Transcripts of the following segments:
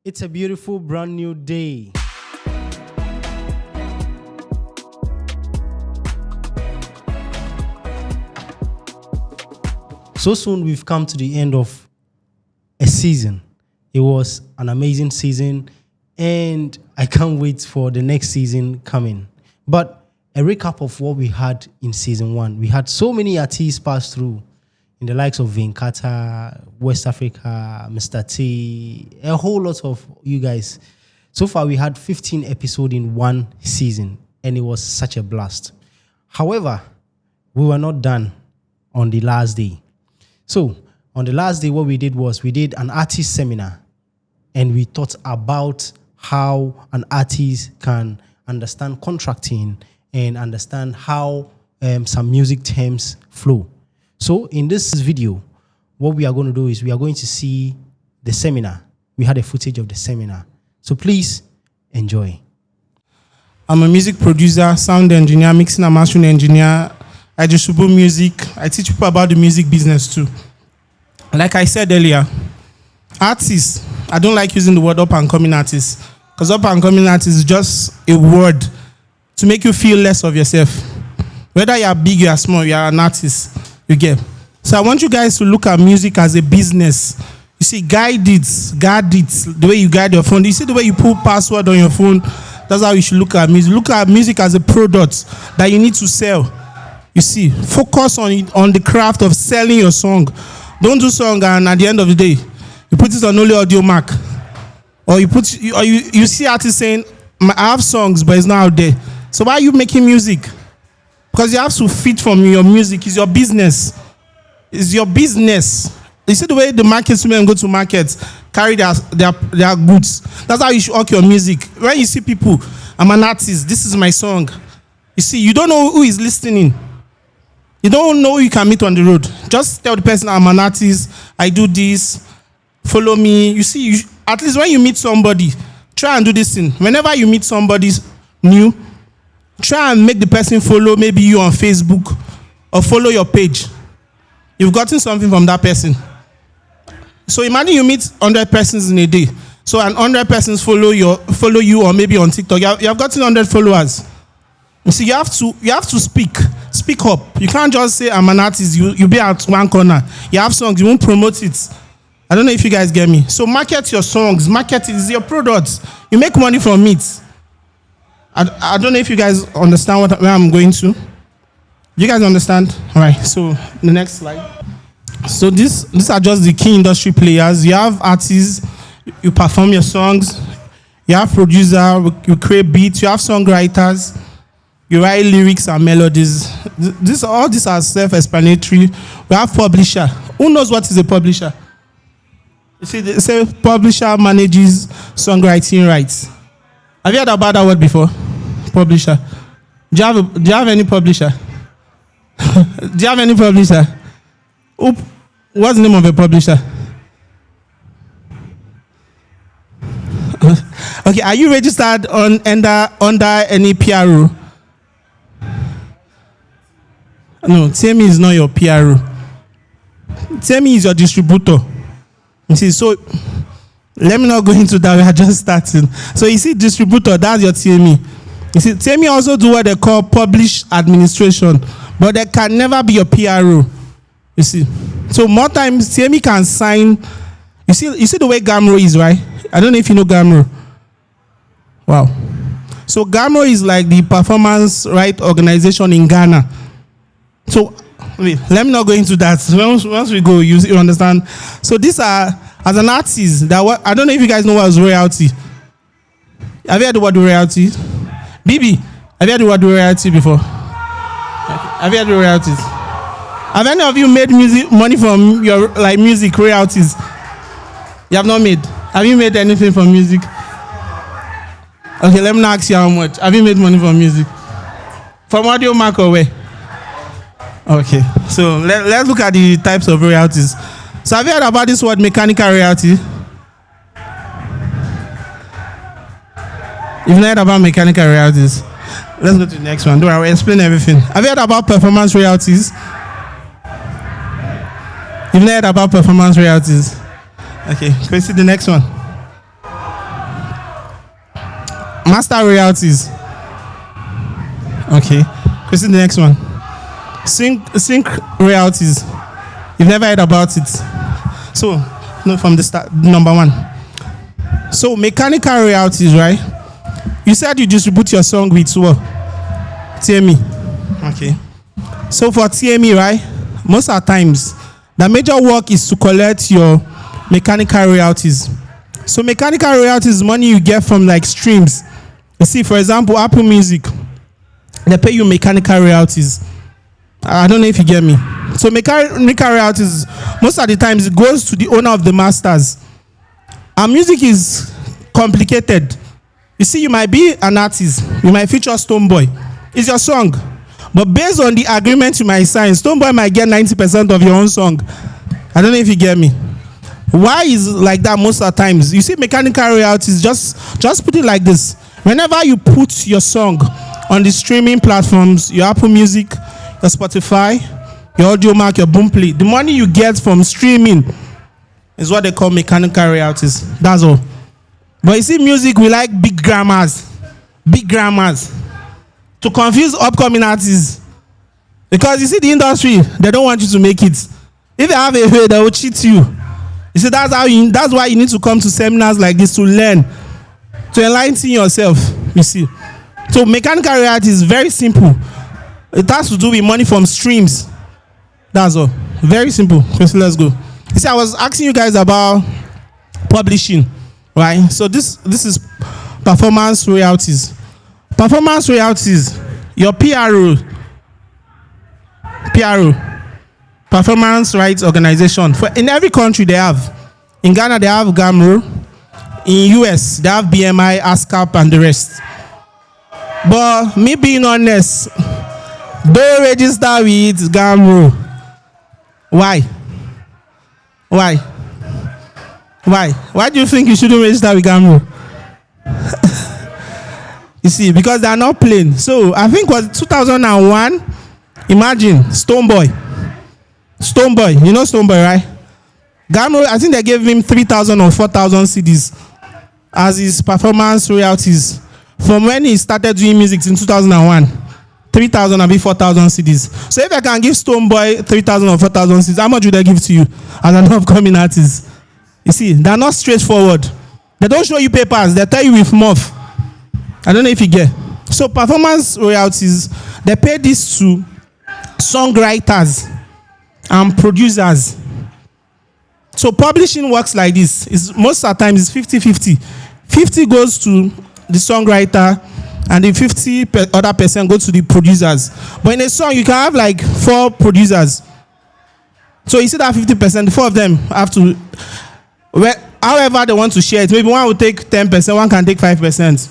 It's a beautiful brand new day. So soon we've come to the end of a season. It was an amazing season and I can't wait for the next season coming. But a recap of what we had in season 1. We had so many artists pass through in the likes of Vinkata, West Africa, Mr. T, a whole lot of you guys. So far, we had 15 episodes in one season, and it was such a blast. However, we were not done on the last day. So, on the last day, what we did was we did an artist seminar, and we thought about how an artist can understand contracting and understand how some music terms flow. So in this video, what we are going to do is we are going to see the seminar. We had a footage of the seminar. So please enjoy. I'm a music producer, sound engineer, mixing and mastering engineer. I distribute music. I teach people about the music business too. Like I said earlier, artists, I don't like using the word up and coming artists because up and coming artists is just a word to make you feel less of yourself. Whether you are big, you are small, you are an artist. You get. So I want you guys to look at music as a business. You see, guard it, the way you guide your phone. You see the way you put password on your phone. That's how you should look at music. Look at music as a product that you need to sell. You see, focus on the craft of selling your song. Don't do song and at the end of the day, you put it on only audio mark, or you see artists saying, "I have songs, but it's not out there." So why are you making music? Because you have to fit from your music. It's your business. It's your business. You see the way the marketsmen go to markets, carry their goods. That's how you should work your music. When you see people, I'm an artist, this is my song. You see, you don't know who is listening. You don't know who you can meet on the road. Just tell the person, I'm an artist, I do this, follow me. You see, at least when you meet somebody, try and do this thing. Whenever you meet somebody new, try and make the person follow maybe you on Facebook or follow your page. You've gotten something from that person. So imagine you meet 100 persons in a day. So 100 persons follow you or maybe on TikTok. You have gotten 100 followers. You see, you have to speak up. You can't just say I'm an artist. You be at one corner. You have songs. You won't promote it. I don't know if you guys get me. So market your songs. Market is your product. You make money from it. I don't know if you guys understand where I'm going to. You guys understand? All right, so the next slide. So these are just the key industry players. You have artists, you perform your songs. You have producer, you create beats. You have songwriters, you write lyrics and melodies. All these are self-explanatory. We have publisher. Who knows what is a publisher? You see, they say publisher manages songwriting rights. Have you heard about that word before? Publisher. Do you have any publisher? Do you have any publisher? What's the name of a publisher? Okay, are you registered under any PRO? No, TME is not your PRO. TME is your distributor. You see, so let me not go into that. We are just starting. So you see, distributor, that's your TME. You see, TME also do what they call publish administration, but they can never be your PRO. You see, so more times TME can sign. You see the way Gamro is, right? I don't know if you know Gamro. Wow. So Gamro is like the performance right organization in Ghana. So wait, let me not go into that. Once we go, you understand. So these are, as an artist, I don't know if you guys know what is royalty. Have you heard the word royalty? Bibi, have you heard the word royalty before? Have you heard the royalties? Have any of you made money from your music royalties? You have not made. Have you made anything from music? Okay, let me not ask you how much. Have you made money from music? From audio mark or where? Okay, so let's look at the types of royalties. So have you heard about this word mechanical royalty? You've not heard about mechanical royalties? Let's go to the next one. Don't worry, I'll explain everything. Have you heard about performance royalties? You've not heard about performance royalties? Okay, can we see the next one? Master royalties. Okay. This is the next one. Sync royalties. You've never heard about it. So, no, from the start, number one. So, mechanical royalties, right? You said you distribute your song with what? TME. Okay. So, for TME, right? Most of the times, the major work is to collect your mechanical royalties. So, mechanical royalties is money you get from like streams. You see, for example, Apple Music, they pay you mechanical royalties. I don't know if you get me. So mechanical royalties, most of the times it goes to the owner of the masters. And music is complicated. You see, you might be an artist, you might feature Stonebwoy. It's your song. But based on the agreement you might sign, Stonebwoy might get 90% of your own song. I don't know if you get me. Why is it like that most of the times? You see, mechanical royalties, just put it like this. Whenever you put your song on the streaming platforms, your Apple Music, your Spotify, your Audiomack, your Boomplay, the money you get from streaming is what they call mechanical royalties. That's all. But you see, music, we like big grammars. Big grammars. To confuse upcoming artists. Because you see, the industry, they don't want you to make it. If they have a way, they will cheat you. You see, that's why you need to come to seminars like this to learn, to enlighten yourself. You see. So mechanical royalty is very simple. It has to do with money from streams. That's all. Very simple. So let's go. You see, I was asking you guys about publishing, right? So this is performance royalties. Performance royalties, your PRO, performance rights organization. In every country they have. In Ghana they have GAMRO. In US they have BMI, ASCAP, and the rest. But me being honest, don't register with GAMRO. Why? Why do you think you shouldn't register with GAMRO? You see, because they are not plain. So I think it was 2001. Imagine Stonebwoy, you know Stonebwoy, right? GAMRO, I think they gave him 3,000 or 4,000 CDs as his performance royalties from when he started doing music in 2001. 3,000 and 4,000 CDs. So if I can give Stonebwoy 3,000 or 4,000 CDs, how much would I give to you as an upcoming artist? You see, they're not straightforward. They don't show you papers. They tell you with muff. I don't know if you get. So performance royalties, they pay this to songwriters and producers. So publishing works like this. Most of the time it's 50-50. 50 goes to the songwriter and the 50 other percent goes to the producers. But in a song you can have like 4 producers. So you see that 50%, 4 of them have to, however they want to share it. Maybe one will take 10%, one can take 5%.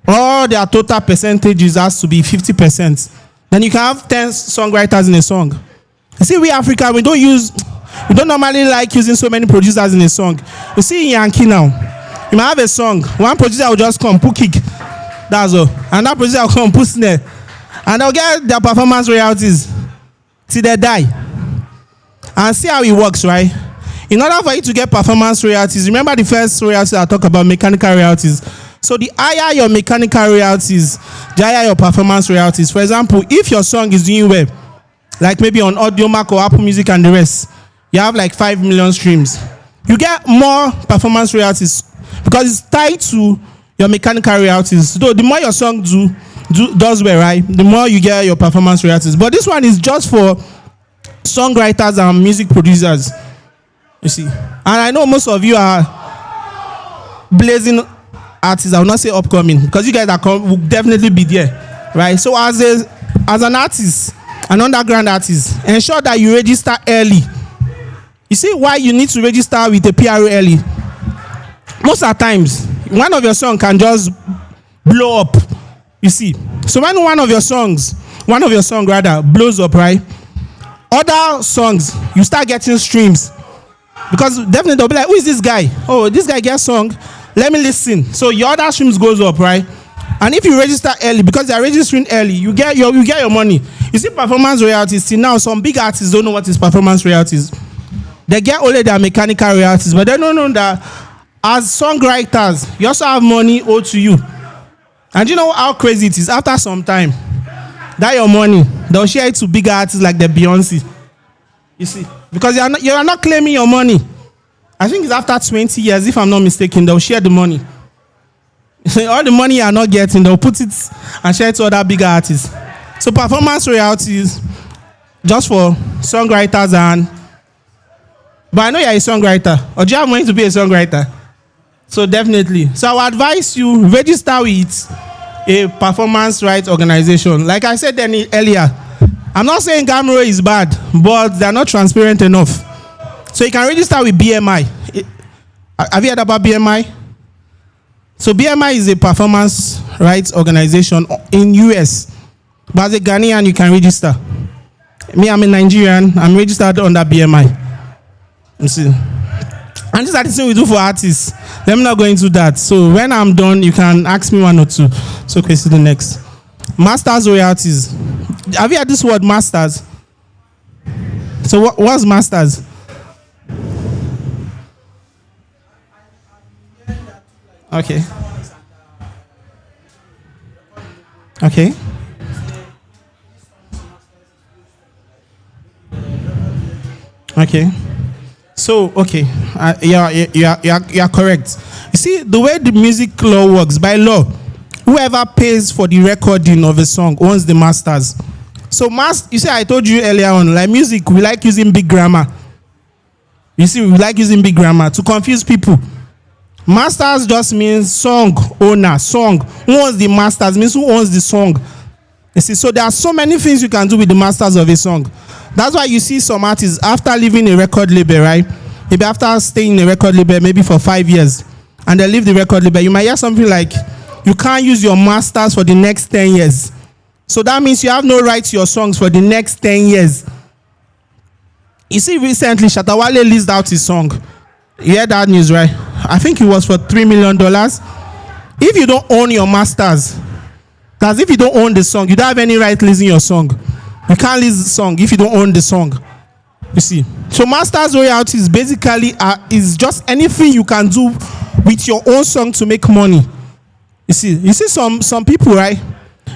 All their total percentages has to be 50%. Then you can have 10 songwriters in a song. You see, we Africa, we don't normally like using so many producers in a song. You see in Yankee now, you might have a song, one producer will just come, put kick. That's all. And that producer will come, put snare. And they'll get their performance royalties till they die. And see how it works, right? In order for you to get performance royalties, remember the first royalties I talked about, mechanical royalties. So the higher your mechanical royalties, the higher your performance royalties. For example, if your song is doing well, like maybe on Audiomack or Apple Music and the rest, you have like 5 million streams. You get more performance royalties because it's tied to your mechanical royalties. So the more your song does well, right, the more you get your performance royalties. But this one is just for songwriters and music producers. You see, and I know most of you are blazing artists. I will not say upcoming because you guys will definitely be there, right? So as an artist, an underground artist, ensure that you register early. You see why you need to register with a PRO early? Most of the times, one of your songs can just blow up. You see, so when one of your songs blows up, right? Other songs you start getting streams because definitely they'll be like, who is this guy? Oh, this guy gets song. Let me listen. So your other streams goes up, right? And if you register early, because they are registering early, you get your money. You see, performance royalties. See, now some big artists don't know what is performance royalties. They get only their mechanical royalties, but they don't know that as songwriters, you also have money owed to you. And you know how crazy it is? After some time, that your money, they'll share it to bigger artists like the Beyonce. You see? Because you are not claiming your money. I think it's after 20 years, if I'm not mistaken, they'll share the money. All the money you are not getting, they'll put it and share it to other bigger artists. So performance royalties, just for songwriters and... But I know you're a songwriter. Or do you have money to be a songwriter? So definitely. So I would advise you register with a performance rights organization. Like I said earlier, I'm not saying Gamro is bad, but they're not transparent enough. So you can register with BMI. Have you heard about BMI? So BMI is a performance rights organization in US. But as a Ghanaian, you can register. Me, I'm a Nigerian. I'm registered under BMI. You see. And these are the things we do for artists. Let me not go into that. So when I'm done, you can ask me one or two. So okay, to the next. Masters royalties. Have you heard this word, masters? So what's masters? Okay. Okay. Okay. So, okay, you're correct. You see, the way the music law works, by law, whoever pays for the recording of a song owns the masters. So, you see, I told you earlier on, like music, we like using big grammar. You see, we like using big grammar to confuse people. Masters just means song owner, song. Who owns the masters means who owns the song. You see, so there are so many things you can do with the masters of a song. That's why you see some artists after leaving a record label, right? Maybe after staying in a record label maybe for 5 years, and they leave the record label, you might hear something like, you can't use your masters for the next 10 years. So that means you have no right to your songs for the next 10 years. You see, recently, Shatawale leased out his song. You heard that news, right? I think it was for $3 million. If you don't own your masters, that's if you don't own the song, you don't have any right leasing your song. You can't lease the song if you don't own the song. You see. So masters royalties basically is just anything you can do with your own song to make money. You see some people, right?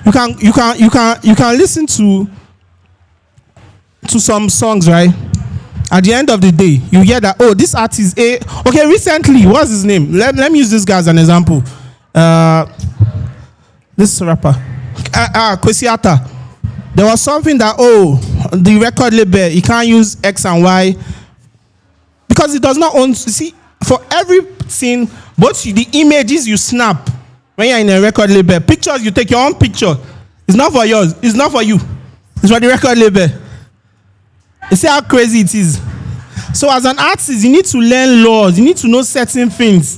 You can listen to some songs, right? At the end of the day, you hear that, oh, this artist okay, recently, what's his name? Let me use this guy as an example. This rapper, Kwesiata. There was something that, the record label, you can't use X and Y because it does not own. See, for everything, both the images you snap when you're in a record label, pictures you take, your own picture, it's not for yours, it's not for you, it's for the record label. You see how crazy it is? So as an artist, you need to learn laws, you need to know certain things.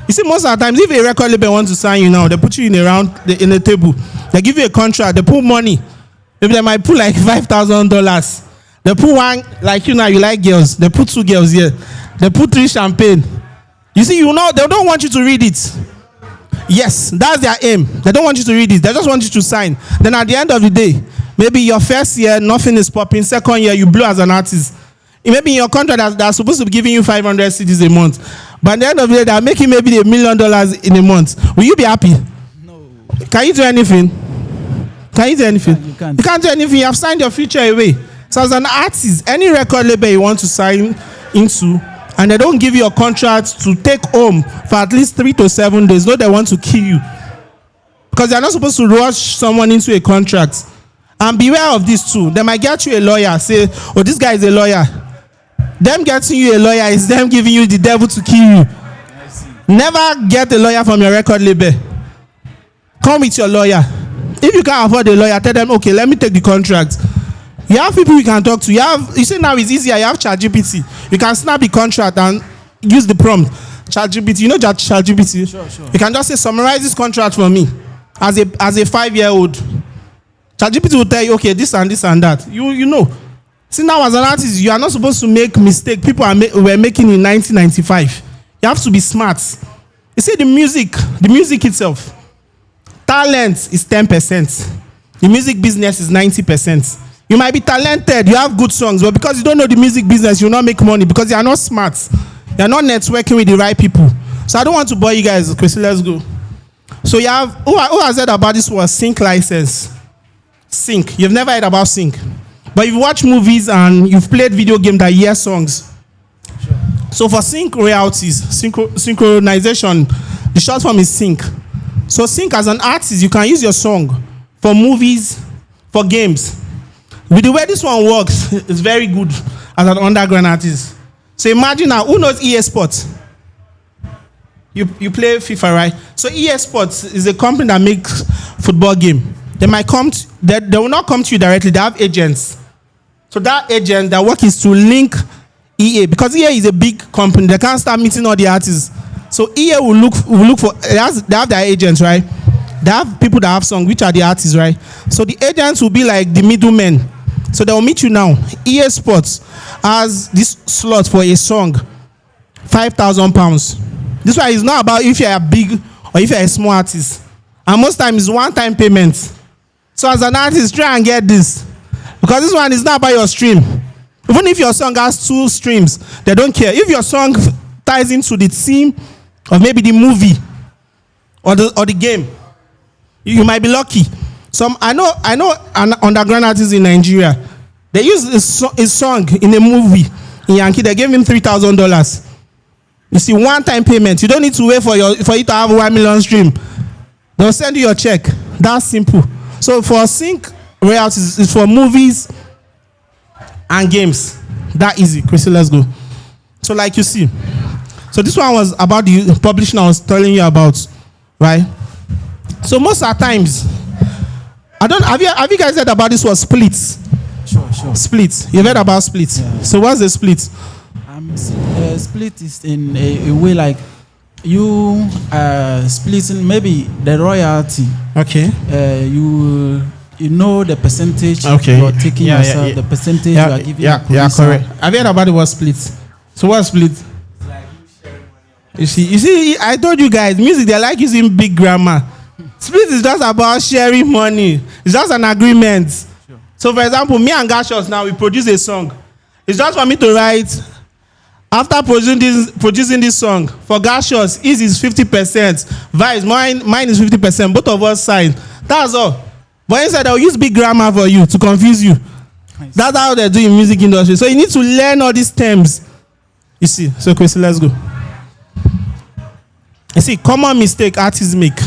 You see, most of the times, if a record label wants to sign you now, they put you in a table, they give you a contract, they put money. Maybe they might put like $5,000. They put one, like you like girls. They put 2 girls here. They put 3 champagne. You see, they don't want you to read it. Yes, that's their aim. They don't want you to read it. They just want you to sign. Then at the end of the day, maybe your first year, nothing is popping. Second year, you blow as an artist. Maybe in your contract, they're supposed to be giving you 500 CDs a month. But at the end of the day, they're making maybe $1 million in a month. Will you be happy? No. Can you do anything? Can you do anything? You can't. You can't do anything. You have signed your future away. So as an artist, any record label you want to sign into, and they don't give you a contract to take home for at least 3 to 7 days, no, they want to kill you. Because they're not supposed to rush someone into a contract. And beware of this too. They might get you a lawyer, say, oh, this guy is a lawyer. Them getting you a lawyer is them giving you the devil to kill you. Never get a lawyer from your record label. Come with your lawyer. If you can't afford a lawyer, tell them, okay, let me take the contract. You have people you can talk to. You see now it's easier. You have ChatGPT. You can snap the contract and use the prompt. ChatGPT, you know ChatGPT? Sure. You can just say, summarize this contract for me as a 5-year-old. ChatGPT will tell you, okay, this and this and that. You know. See, now as an artist, you are not supposed to make mistake people were making in 1995. You have to be smart. You see, the music itself, talent is 10%. The music business is 90%. You might be talented, you have good songs, but because you don't know the music business, you will not make money because you are not smart. You are not networking with the right people. So I don't want to bore you guys. Chrissy, let's go. So you have who has heard about this word sync license? Sync. You've never heard about sync, but you've watched movies and you've played video games that hear songs. Sure. So for sync royalties, synchronization, the short form is sync. So sync, as an artist, you can use your song for movies, for games. With the way this one works, it's very good as an underground artist. So imagine now, who knows EA Sports? You play FIFA, right? So EA Sports is a company that makes football game. They might come they will not come to you directly. They have agents. So that agent, their work is to link EA, because EA is a big company. They can't start meeting all the artists. So EA will look for, they have their agents, right? They have people that have songs, which are the artists, right? So the agents will be like the middlemen. So they will meet you now. EA Sports has this slot for a song, £5,000. This one is not about if you're a big or if you're a small artist. And most times it's one-time payment. So as an artist, try and get this. Because this one is not about your stream. Even if your song has 2 streams, they don't care. If your song ties into the theme of maybe the movie or the game, you might be lucky. I know an underground artist in Nigeria. They used his song in a movie in Yankee. They gave him $3,000. You see, one-time payment. You don't need to wait for you to have 1 million stream. They'll send you your check. That's simple. So for sync royalties, it's for movies and games. That easy. Chrissy, let's go. So like you see, so this one was about the publishing I was telling you about, right? So most of the times, have you guys heard about this word splits? Sure. Split. You've heard about split. Yeah. So what's the split? Split is in a way like you splitting maybe the royalty. Okay. You know the percentage you're taking yourself, the percentage you are giving. Yeah, correct. Have you heard about the word split? So what's split? It's like you sharing money. You see, I told you guys, music, they like using big grammar. Split is just about sharing money. It's just an agreement. Sure. So for example, me and Gashos now, we produce a song. It's just for me to write, after producing this song, for Gashos, his is 50%. Vice, mine is 50%. Both of us sign. That's all. But instead, I'll use big grammar for you to confuse you. Nice. That's how they do in music industry. So you need to learn all these terms. You see, so Chrissy, let's go. You see, common mistake artists make.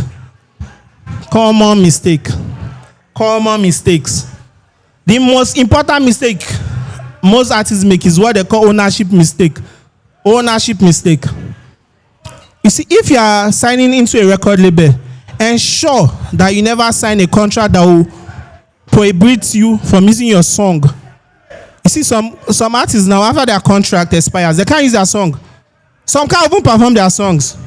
Common mistakes. The most important mistake most artists make is what they call ownership mistake. Ownership mistake. You see, if you are signing into a record label, ensure that you never sign a contract that will prohibit you from using your song. You see, some artists now, after their contract expires, they can't use their song. Some can't even perform their songs.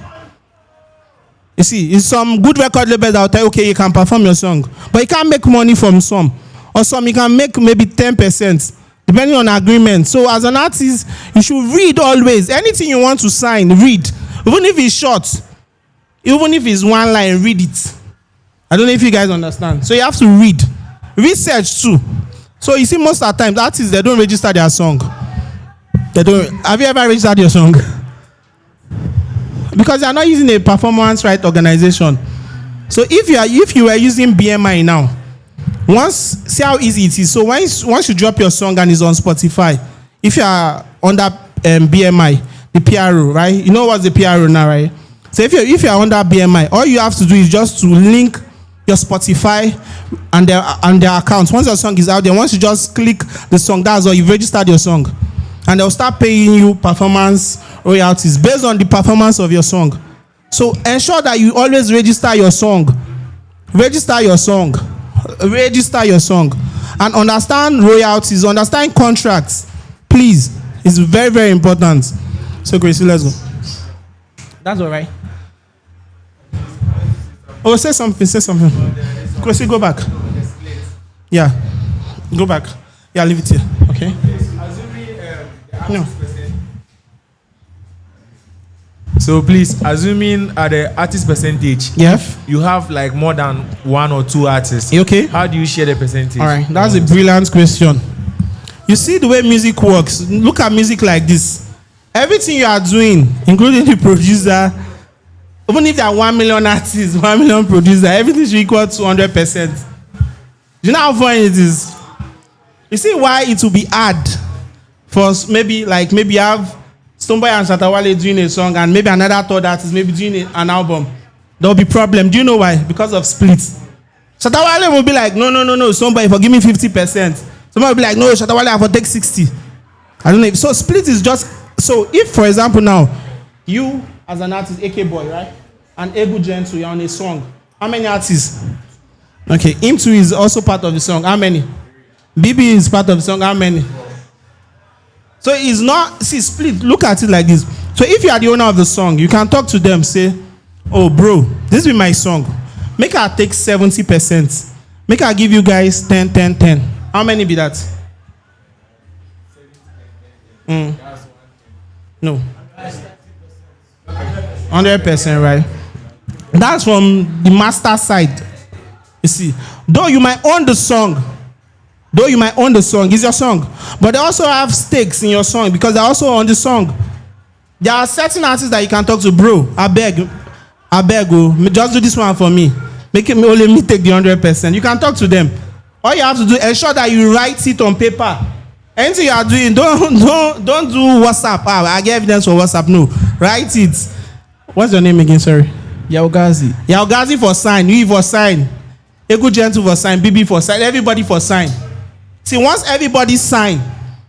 You see, it's some good record labels that will tell you, okay, you can perform your song, but you can't make money from some. Or some you can make maybe 10%, depending on agreement. So as an artist, you should read always. Anything you want to sign, read. Even if it's short, even if it's one line, read it. I don't know if you guys understand. So you have to read. Research too. So you see, most of the time, artists, they don't register their song. They don't. Have you ever registered your song? Because they are not using a performance right organization. So if you were using BMI now, see how easy it is. So once you drop your song and it's on Spotify, if you are under BMI, the PRO, right? You know what's the PRO now, right? So if you are under BMI, all you have to do is just to link your Spotify and their accounts. Once your song is out there, once you just click the song, that's all. You've registered your song. And they'll start paying you performance royalties based on the performance of your song. So ensure that you always register your song. Register your song. And understand royalties, understand contracts. Please. It's very, very important. So Gracie, let's go. That's all right. Oh, say something. Gracie, go back. Yeah. Go back. Yeah, leave it here. Okay? No. So please, assuming at the artist percentage, Yes. you have like more than 1 or 2 artists. Okay. How do you share the percentage? All right, that's a brilliant question. You see the way music works. Look at music like this. Everything you are doing, including the producer, Even if there are 1 million artists, 1 million producers, everything should equal to 100%. Do you know how funny it is? You see why it will be hard for maybe you have Stoneboy and Shatawale doing a song and maybe another third artist maybe doing an album. There will be problem. Do you know why? Because of splits. Shatawale will be like, no, Stoneboy, forgive me 50%. Somebody will be like, no, Shatawale, I will take 60. I don't know. So split is just, so if, for example, now, you as an artist, AK Boy, right? And Egu Gentle, you're on a song. How many artists? Okay, him too is also part of the song. How many? BB is part of the song. How many? So it's not, see, split, look at it like this. So if you are the owner of the song, you can talk to them, say, oh, bro, this is my song. Make her take 70%. Make her give you guys 10, 10, 10. How many be that? No. 100%, right? That's from the master side. You see, though you might own the song, it's your song, but they also have stakes in your song because they're also on the song. There are certain artists that you can talk to, bro. I beg, just do this one for me. Make it only me take the 100%. You can talk to them. All you have to do, ensure that you write it on paper. Anything you are doing, don't do WhatsApp. I get evidence for WhatsApp. No, write it. What's your name again? Sorry. Yaugazi for sign. You for sign. Egu Gentle for sign. BB for sign. Everybody for sign. See, once everybody sign,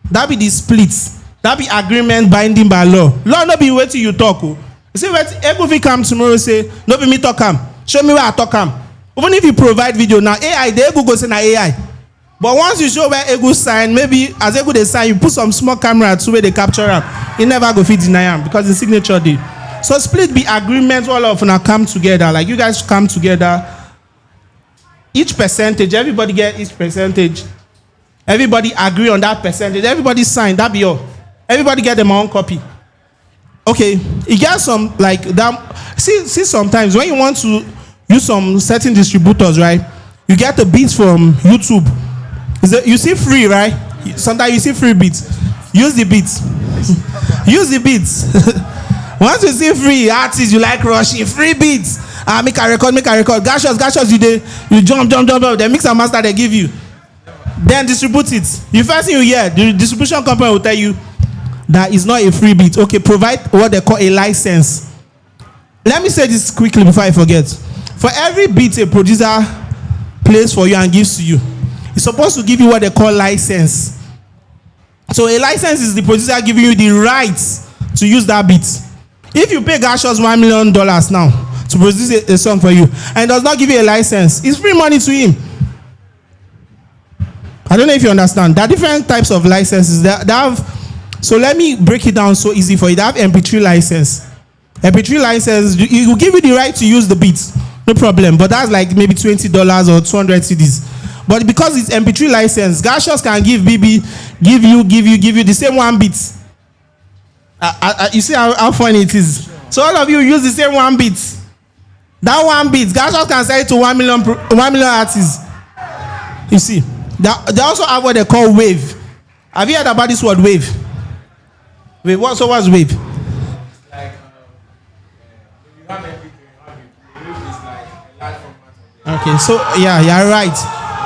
that be the splits. That be agreement binding by law. Law no be waiting you talk. You see, when Egu come tomorrow say, no be me talk am. Show me where I talk am. Even if you provide video now, AI, the Egu go say na AI. But once you show where Egu sign, maybe as Egu they sign, you put some small camera to where they capture am. You never go fit deny am because the signature day. So split be agreement all of now come together. Like you guys come together. Each percentage, everybody get each percentage. Everybody agree on that percentage. Everybody sign, that be all. Everybody get their own copy. Okay, it gets some like that. See, sometimes when you want to use some certain distributors, right? You get the beats from YouTube. You see free, right? Sometimes you see free beats. Use the beats. Use the beats. Once you see free artists, you like rushing free beats. Make a record. Gashos, you jump. They mix and master, they give you. Then distribute it. The first thing you hear, the distribution company will tell you that is not a free beat. Okay, provide what they call a license. Let me say this quickly before I forget. For every beat a producer plays for you and gives to you, it's supposed to give you what they call license. So a license is the producer giving you the rights to use that beat. If you pay Gashos $1 million now to produce a song for you and does not give you a license, it's free money to him. I don't know if you understand. There are different types of licenses. They have, so let me break it down so easy for you. They have MP3 license. MP3 license, it will give you the right to use the beats. No problem. But that's like maybe $20 or 200 CDs. But because it's MP3 license, Gashos can give BB, give you the same one beat. You see how funny it is? So all of you use the same one beat. That one beat, Gashos can sell it to 1 million artists. You see? They also have what they call wave. Have you heard about this word wave? Wave. What's wave? Like, you have everything. Wave is like a large format. Okay, so yeah, you're right.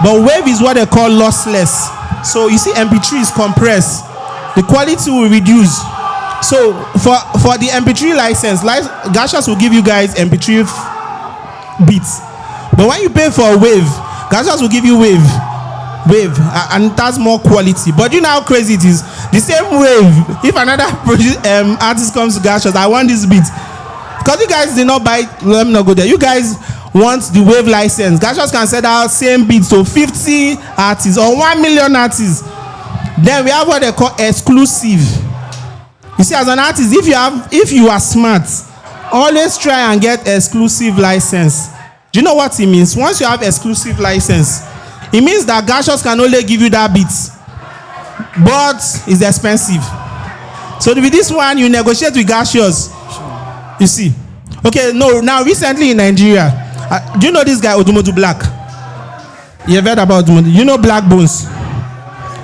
But wave is what they call lossless. So you see, MP3 is compressed. The quality will reduce. So for the MP3 license, Gashos will give you guys MP3 beats. But when you pay for a wave, Gashos will give you wave, and that's more quality. But you know how crazy it is. The same wave. If another artist comes to Gashos, I want this beat. Because you guys did not buy. Let me not go there. You guys want the wave license. Gashos can sell out same beats to 50 artists or 1 million artists. Then we have what they call exclusive. You see, as an artist, if you are smart, always try and get exclusive license. Do you know what it means? Once you have exclusive license, it means that Gashos can only give you that beat, but it's expensive. So with this one, you negotiate with Gashos. You see? Okay, no. Now recently in Nigeria, do you know this guy Odumodu Black? You've heard about Odumodu? You know Black Bones.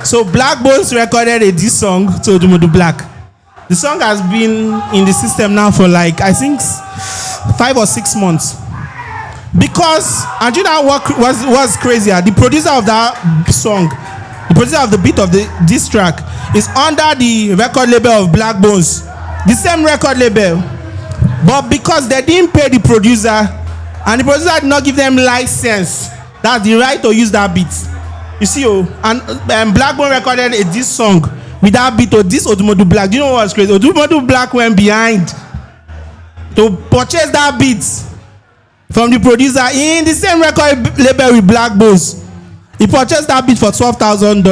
So Black Bones recorded a diss song to Odumodu Black. The song has been in the system now for like, I think, 5 or 6 months. Because, and you know what was crazier? The producer of that song, the producer of the beat of this track is under the record label of Black Bones. The same record label. But because they didn't pay the producer, and the producer did not give them license, that's the right to use that beat. You see, and Black Bone recorded this song with that beat of this Odumodu Black. Do you know what's crazy? Odumodu Black went behind to purchase that beat from the producer in the same record label with Black Bones. He purchased that beat for $12,000.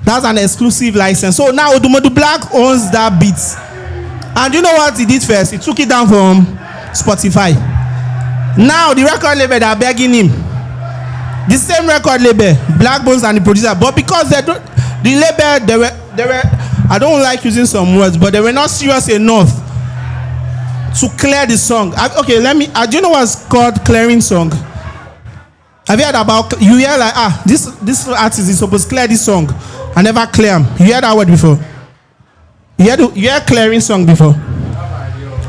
That's an exclusive license. So now Odumodu Black owns that beat. And you know what he did first? He took it down from Spotify. Now the record label are begging him. The same record label, Black Bones and the producer. But because the label, they were, I don't like using some words, but they were not serious enough to clear the song. Okay, do you know what's called clearing song? Have you heard about, you hear like, this artist is supposed to clear this song. I never clear them. You heard that word before? You heard clearing song before?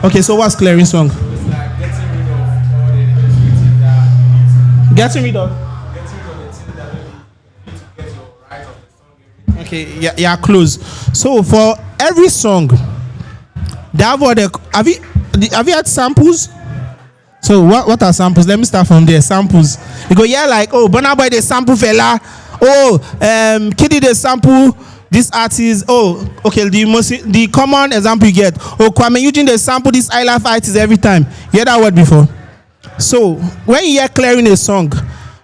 Okay, so what's clearing song? It's like getting rid of all the negativity that Getting rid of? Getting rid of the thing that you need to get your right of the song. Okay, yeah, close. So for every song, they have what have you had samples? So what are samples? Let me start from there. Samples. You go, yeah, like, Burna Boy they sample fella. Kiddy they sample this artist. Okay, the common example you get. Kwame Eugene they sample this I Love artist every time. You hear that word before? So when you hear clearing a song,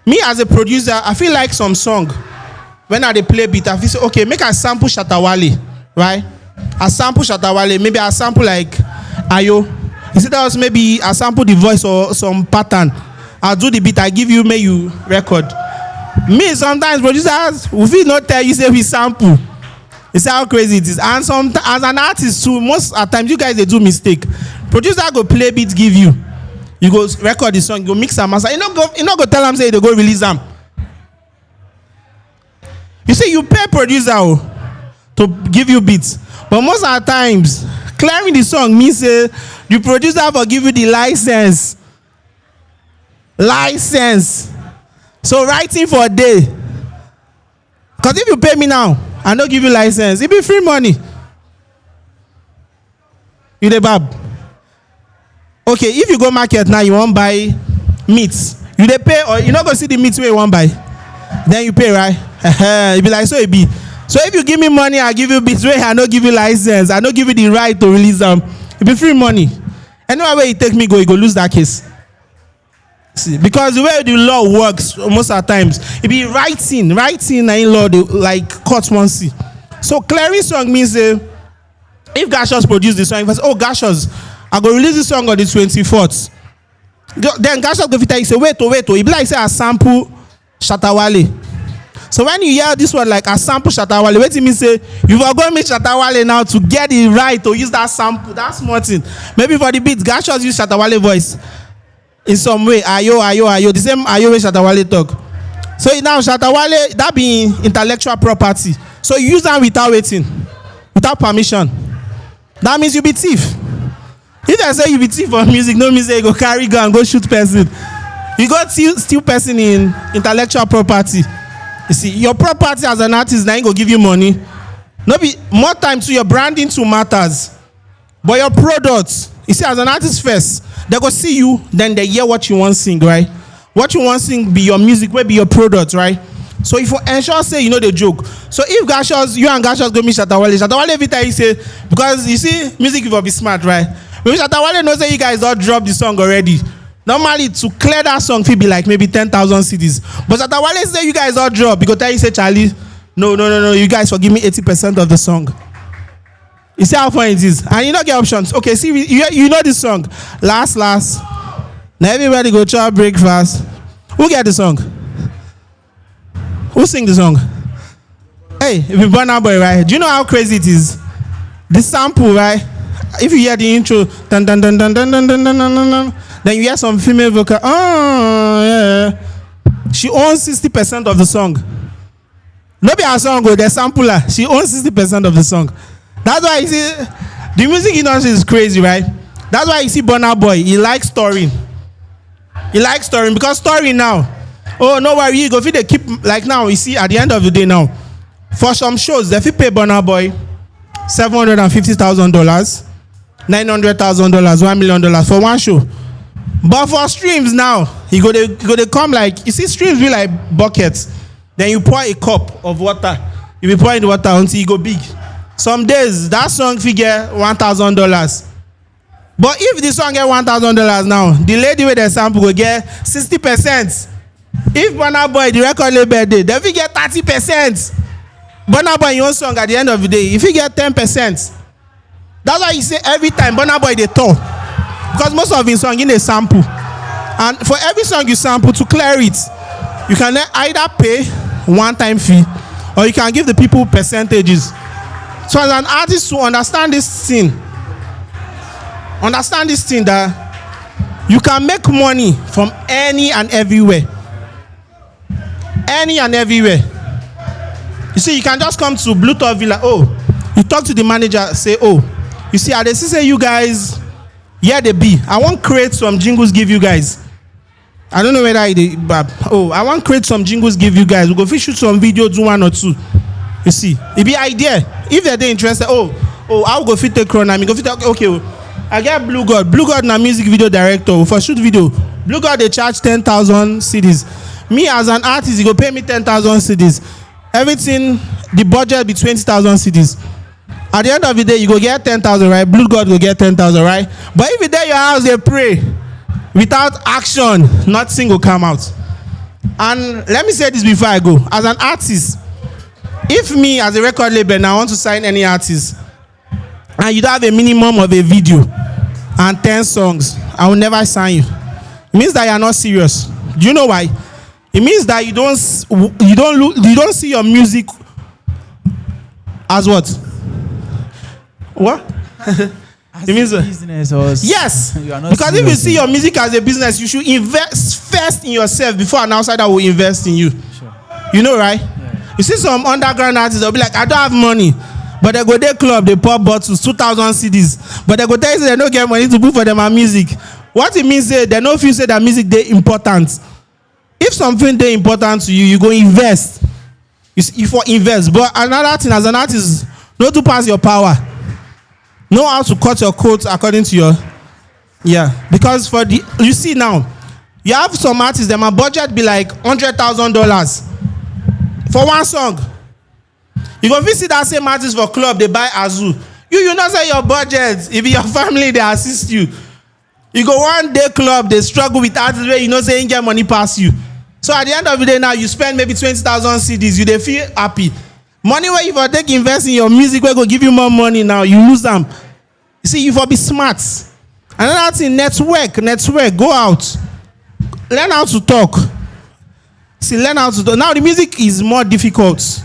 me as a producer, I feel like some song. When I play beat, I feel say, okay, make a sample Shatawale, right? I sample Shatawale, maybe I sample like Ayo. Instead of maybe I sample the voice or some pattern. I'll do the beat, I give you, may you record. Me, sometimes producers will feel not tell you say we sample. You see how crazy it is. And as an artist too, most of the times you guys they do mistake. Producer go play beat, give you. You go record the song, you go mix and master. You not go tell them say they go release them. You see, you pay producer to give you beats. But most of the times, clearing the song means the producer will give you the license. So writing for a day. Because if you pay me now, I don't give you license. It be free money. You the bab. Okay, if you go market now, you won't buy meat. You they pay or you not go see the meat where you won't buy. Then you pay, right? It be like so it be. So if you give me money, I give you beats where I don't give you license. I don't give you the right to release them. It be free money. Anywhere where you take me go, you go lose that case. See, because the way the law works most of the times, it be writing in law like court won't see. So clearing song means if Gashos produce the song, Gashos, I go release the song on the 24th. Then Gashos go fit you say wait. It be like say a sample Shatawale. So when you hear this one like a sample Shatawale, wait till me say you are going to meet Shatawale now to get the right to use that sample. That's small thing. Maybe for the beat, Gashos use Shatawale voice. In some way, ayo, the same ayo way Shatawale talk. So now Shatawale, that being intellectual property. So you use that without waiting, without permission. That means you be thief. If I say you be thief for music, no means you go carry gun, go shoot person. You go steal person in intellectual property. You see, your property as an artist now go give you money. No be more time to your branding to matters. But your products, you see, as an artist first, they go see you, then they hear what you want to sing, right? What you want to sing be your music, will be your product, right? So if you ensure say you know the joke. So if Gashos, you and Gashos go meet Shatawale every time you say, because you see, music will be smart, right? Maybe Shatawale knows that you guys don't drop the song already. Normally to clear that song, it be like maybe 10,000 CDs. But Shatawale say you guys don't drop because tell you say Charlie, no, you guys forgive me 80% of the song. You see how funny it is? And you don't get options. Okay, see, you know this song. Last. Now everybody go chop breakfast. Who get the song? Who sing the song? Hey, if you Burna Boy, right? Do you know how crazy it is? The sample, right? If you hear the intro, dun, dun, dun, dun, dun, dun, dun, dun, dun, dun, then you hear some female vocal. Oh, yeah. She owns 60% of the song. No be her song, the sampler. She owns 60% of the song. That's why you see, the music industry is crazy, right? That's why you see Burna Boy. He likes storing. He likes storing because storing now. Oh, no worry, you go fit they keep like now. You see, at the end of the day now, for some shows, they fit pay Burna Boy $750,000, $900,000, $1 million for one show. But for streams now, you go they come like you see streams be like buckets. Then you pour a cup of water. You be pouring the water until you go big. Some days that song figure $1,000. But if the song get $1,000 now, the lady with the sample will get 60%. If Burna Boy, the record label day, they will get 30%. Burna Boy, your own song at the end of the day, if you get 10%. That's why you say every time Burna Boy they tour. Because most of his song in a sample. And for every song you sample, to clear it, you can either pay one-time fee or you can give the people percentages. So as an artist to understand this thing that you can make money from any and everywhere. Any and everywhere. You see, you can just come to Bluetooth Villa. Oh, you talk to the manager, say, oh, you see, I say you guys, yeah, they be. I want create some jingles, give you guys. I don't know whether I want create some jingles, give you guys. We go shoot some video, do 1 or 2. You see, it be idea. If they're interested, I'll go fit take run. I mean, go fit okay. I get Blue God. Blue God na music video director for shoot video. Blue God they charge 10,000 CDs. Me as an artist, you go pay me 10,000 CDs. Everything, the budget be 20,000 CDs. At the end of the day, you go get 10,000, right? Blue God go get 10,000, right? But if you there your house, they pray. Without action, nothing will come out. And let me say this before I go. As an artist, if me as a record label now want to sign any artist, and you don't have a minimum of a video and 10 songs, I will never sign you. It means that you are not serious. Do you know why? It means that you don't see your music as what? What? As it means business or yes. Because if you see your music as a business, you should invest first in yourself before an outsider will invest in you. Sure. You know, right? Yeah. You see some underground artists, they'll be like, I don't have money. But they go to club, they pop bottles, 2,000 CDs. But they go tell you they don't get money to put for them on music. What it means is they know if you say that music they important. If something they important to you, you go invest. You for invest. But another thing, as an artist, not to pass your power. Know how to cut your coat according to your because you see now, you have some artists, them a budget be like $100,000 for one song. You go visit that same artist for club, they buy Azu. You not say your budget. If your family they assist you. You go one day club, they struggle with artists where you know say you get money pass you. So at the end of the day now, you spend maybe 20,000 CDs, you they feel happy. Money where you for take invest in your music, where go give you more money now, you lose them. You see, you for be smart. Another thing, network, go out. Learn how to talk. See, learn how to talk. Now the music is more difficult.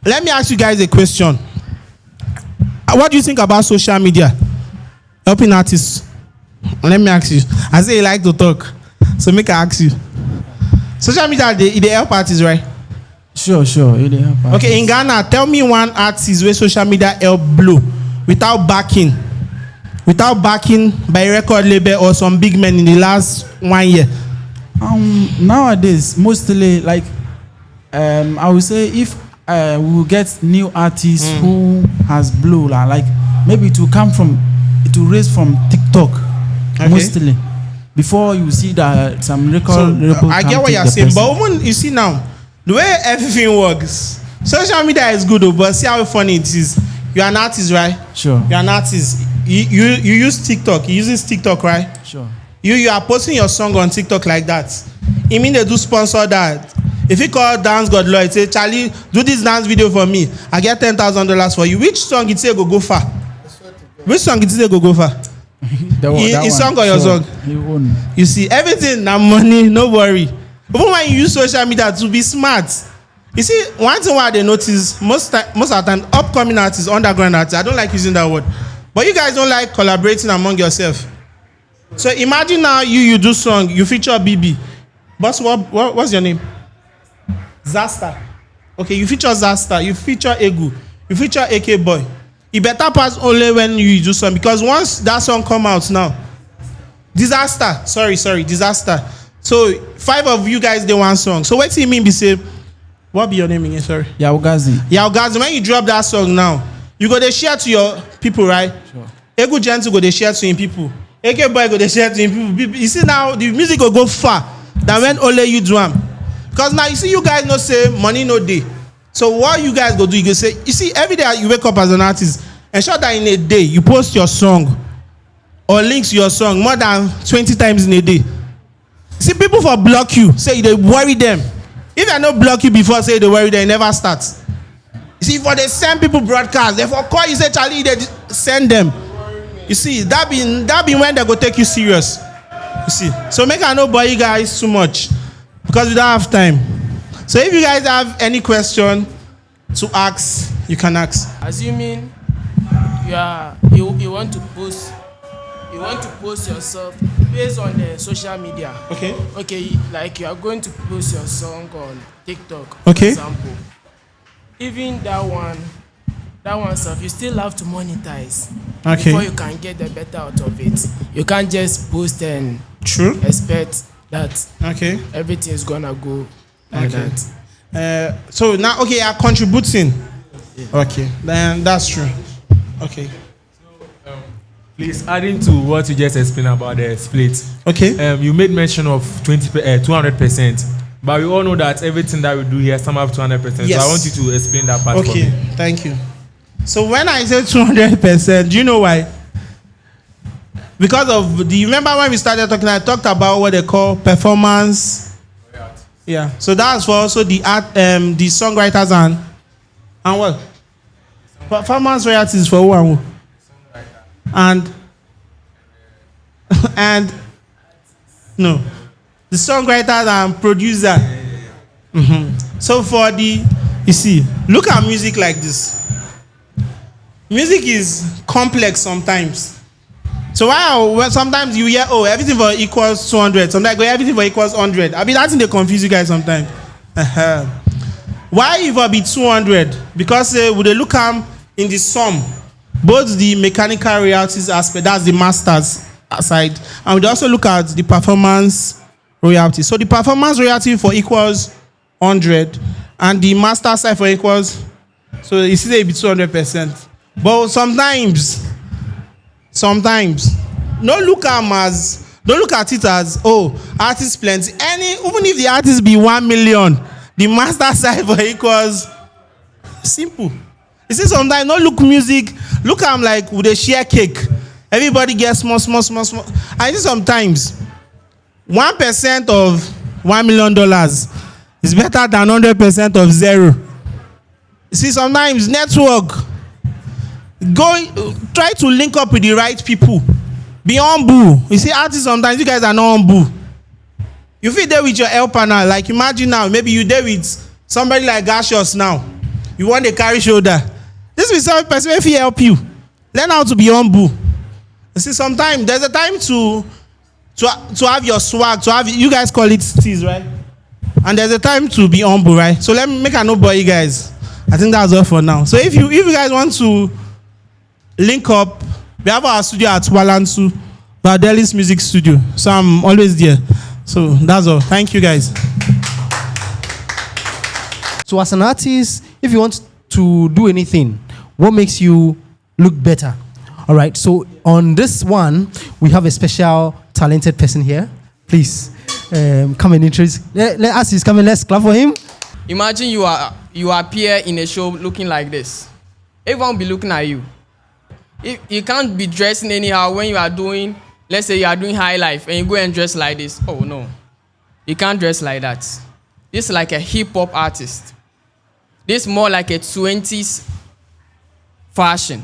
Let me ask you guys a question. What do you think about social media? Helping artists. Let me ask you. I say you like to talk. So make I ask you. Social media, they help artists, right? Sure. It help artists. Okay, in Ghana, tell me one artist where social media help blow without backing by a record label or some big men in the last 1 year. Nowadays, mostly like I would say if we will get new artists who has blow like maybe it will raise from TikTok mostly. Before you see that some record label. I get what you're saying, but when you see now the way everything works, social media is good, but see how funny it is. You're an artist, right? Sure. You're an artist. You use TikTok. You use TikTok, right? Sure. You are posting your song on TikTok like that. It mean they do sponsor that. If you call Dance God Lloyd, say Charlie, do this dance video for me. I get $10,000 for you. Which song it say go far? Which song it say go far? His song or your song? He won. You see, everything now money, no worry. Even when you use social media to be smart. You see, one thing why they notice most of the time, upcoming artists, underground artists, I don't like using that word, but you guys don't like collaborating among yourself. So imagine now you do song, you feature BB. Boss, what's your name? Zasta. Okay, you feature Zasta, you feature Egu, you feature AK Boy. it better pass only when you do something, because once that song come out now, disaster. Sorry, disaster. So 5 of you guys did one song. So what do you mean? Be say, what be your name again? Sorry. Yaugazi. When you drop that song now, you go to share to your people, right? Sure. Ego Gentle go to share to him people. AK Boy go to share to him people. You see now the music will go far than when only you do them. Because now you see you guys no say money no day. So what you guys go do? You go say, you see every day you wake up as an artist, ensure that in a day you post your song or links to your song more than 20 times in a day. See people for block you, say they worry them. If I no block you before, say they worry, they never start. You see, for they send people broadcast, they for call you say Charlie, they send them. You see, that be when they go take you serious. You see, so make I no bother you guys too much because we don't have time. So if you guys have any question to ask, you can ask. Assuming you want to post yourself based on the social media. Okay, like you are going to post your song on TikTok, for example. Even that one self, you still have to monetize before you can get the better out of it. You can't just post and expect that everything is gonna go like that. So now, you are contributing. Yeah. Okay, then that's true. Okay. Please, adding to what you just explained about the split. Okay. You made mention of 200%, but we all know that everything that we do here, some have 200%. Yes. So I want you to explain that part for me. Thank you. So when I say 200%, do you know why? Because of do you remember when we started talking? I talked about what they call performance. Yeah. So that's for also the art, the songwriters and what? Performance royalties for who and who? And no, the songwriter and producer. Mm-hmm. So for you see, look at music like this. Music is complex sometimes. So while sometimes you hear everything for equals 200, sometimes everything for equals 100. I mean that's in they confuse you guys sometimes. Why if it be 200? Because would they look in the sum, both the mechanical royalties aspect, that's the masters side, and we also look at the performance royalty. So the performance royalty for equals 100, and the master side for equals. So you see, it be 200%. But sometimes, don't look at it as artists plenty. Even if the artist be 1 million, the master side for equals simple. You see, sometimes don't look music. Look at them like with a share cake. Everybody gets small. I see sometimes 1% of $1 million is better than 100% of zero. You see, sometimes network. Try to link up with the right people. Be humble. You see, artists sometimes you guys are not humble. You feel there with your helper now. Like imagine now, maybe you there with somebody like Gaseous now. You want to carry shoulder. This is some person if he help you. Learn how to be humble. You see, sometimes there's a time to have your swag, to have you guys call it steez, right? And there's a time to be humble, right? So let me make a note for you guys. I think that's all for now. So if you guys want to link up, we have our studio at Walansu, Vardelis Music Studio. So I'm always there. So that's all. Thank you guys. So as an artist, if you want to do anything, what makes you look better? All right. So on this one, we have a special talented person here. Please come and introduce. Let us he's coming. Let's clap for him. Imagine you appear in a show looking like this. Everyone will be looking at you. You can't be dressing anyhow when you are doing, let's say you are doing high life and you go and dress like this. Oh no, you can't dress like that. This is like a hip hop artist. This is more like a 20s fashion.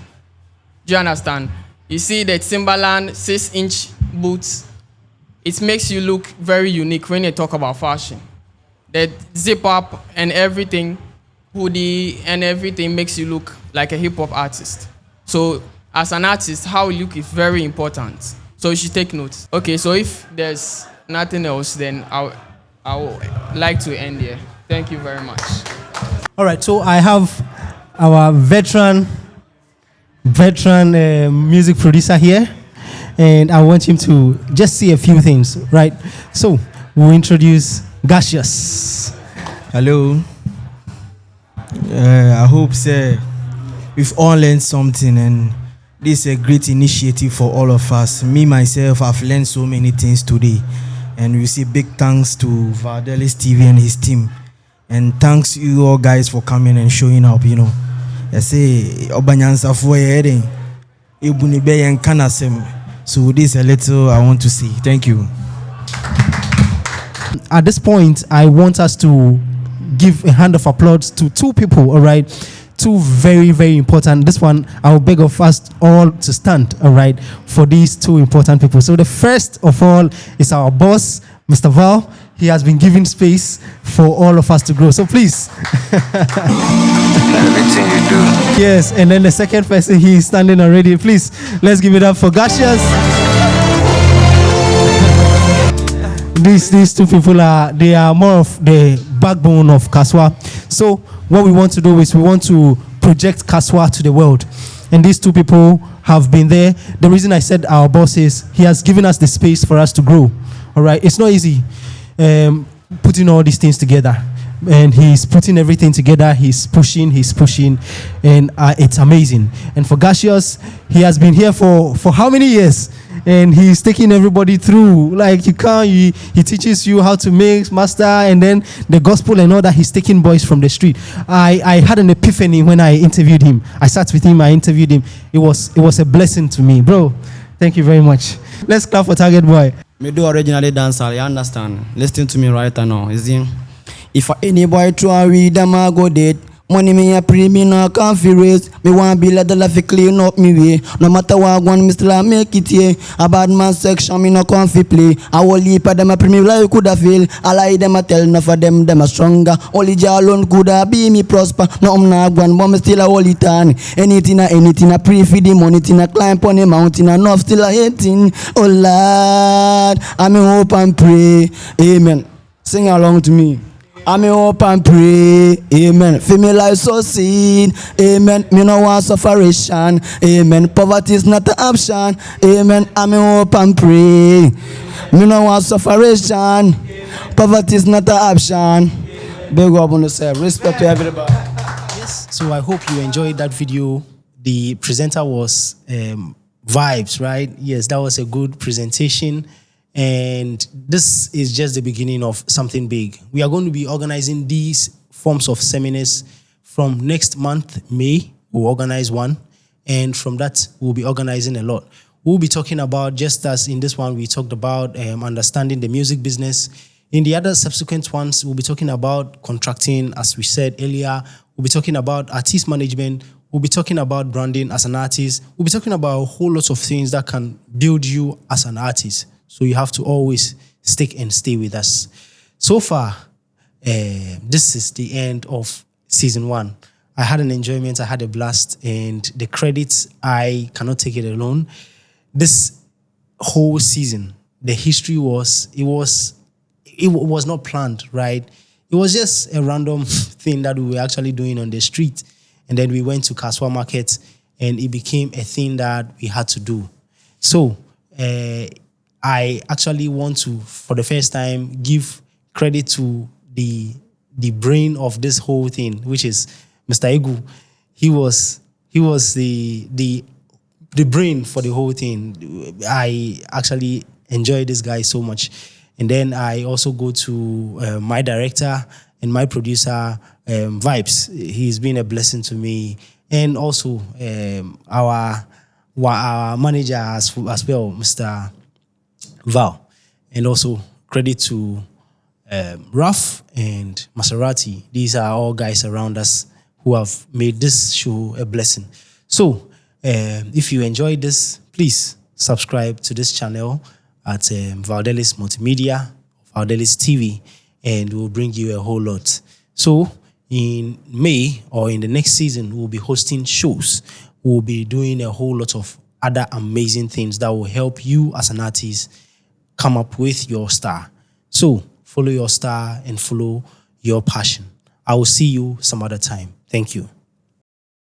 Do you understand? You see the Timberland 6-inch boots. It makes you look very unique when you talk about fashion. The zip up and everything, hoodie and everything makes you look like a hip hop artist. So as an artist, how you look is very important. So you should take notes. Okay, so if there's nothing else, then I would like to end here. Thank you very much. All right, so I have our veteran veteran music producer here, and I want him to just say a few things, right? So we'll introduce Gaseous. Hello. I hope, sir, we've all learned something, and this is a great initiative for all of us. Me, myself, I've learned so many things today. And we say big thanks to Vardelis TV and his team. And thanks you all guys for coming and showing up, you know. I say, Obanyansa for heading. So this is a little I want to say. Thank you. At this point, I want us to give a hand of applause to two people, all right? Two very, very important. This one, I will beg of us all to stand, all right, for these two important people. So the first of all is our boss, Mr. Val. He has been giving space for all of us to grow. So please. Everything you do. Yes, and then the second person, he is standing already. Please, let's give it up for Gaseous. These two people they are more of the backbone of Kaswa. So what we want to do is we want to project Kaswa to the world. And these two people have been there. The reason I said our boss is he has given us the space for us to grow. All right, it's not easy putting all these things together. And he's putting everything together. He's pushing, and it's amazing. And for Gaseous, he has been here for how many years? And he's taking everybody through. Like he teaches you how to mix, master, and then the gospel and all that. He's taking boys from the street. I had an epiphany when I interviewed him. I sat with him, I interviewed him. It was a blessing to me. Bro, thank you very much. Let's clap for Target Boy. Me do originally dance, you understand? Listen to me right now. Is it? If any boy try read them, I go dead. Money me a pre, me no comfy race. Me want be like the life clean up me way. No matter what I want, me still a make it here. A bad man section, me no comfy play. I will leap at them a pre, me like coulda feel. I lie them a tell, enough of them a stronger. Only Jah alone coulda be me prosper. No nah one, but me still a hold it on. Anything a pre for the money, thing a climb on the mountain, enough still a hating. Oh Lord, I'm in hope and pray. Amen. Sing along to me. I'm hope and pray, amen. Feel me life so seen, amen. Me no want sufferation, amen. Poverty is not an option, amen. I'm hope and pray. Me no want sufferation, poverty is not an option. Big up on yourself, respect to everybody. Yes. So I hope you enjoyed that video. The presenter was Vibes, right? Yes, that was a good presentation. And this is just the beginning of something big. We are going to be organizing these forms of seminars from next month, May. We'll organize one. And from that, we'll be organizing a lot. We'll be talking about, just as in this one, we talked about understanding the music business. In the other subsequent ones, we'll be talking about contracting, as we said earlier. We'll be talking about artist management. We'll be talking about branding as an artist. We'll be talking about a whole lot of things that can build you as an artist. So you have to always stick and stay with us. So far, this is the end of season 1. I had an enjoyment, I had a blast, and the credits, I cannot take it alone. This whole season, the history was not planned, right? It was just a random thing that we were actually doing on the street. And then we went to Kaswa Market, and it became a thing that we had to do. So, I actually want to, for the first time, give credit to the brain of this whole thing, which is Mr. Egu. He was the brain for the whole thing. I actually enjoy this guy so much. And then I also go to my director and my producer, Vibes. He's been a blessing to me. And also our manager as well, Mr. Val. And also credit to Raf and Maserati. These are all guys around us who have made this show a blessing. So if you enjoyed this, please subscribe to this channel at Vardelis Multimedia, Vardelis TV, and we'll bring you a whole lot. So in May or in the next season, we'll be hosting shows. We'll be doing a whole lot of other amazing things that will help you as an artist come up with your star. So follow your star and follow your passion. I will see you some other time. Thank you.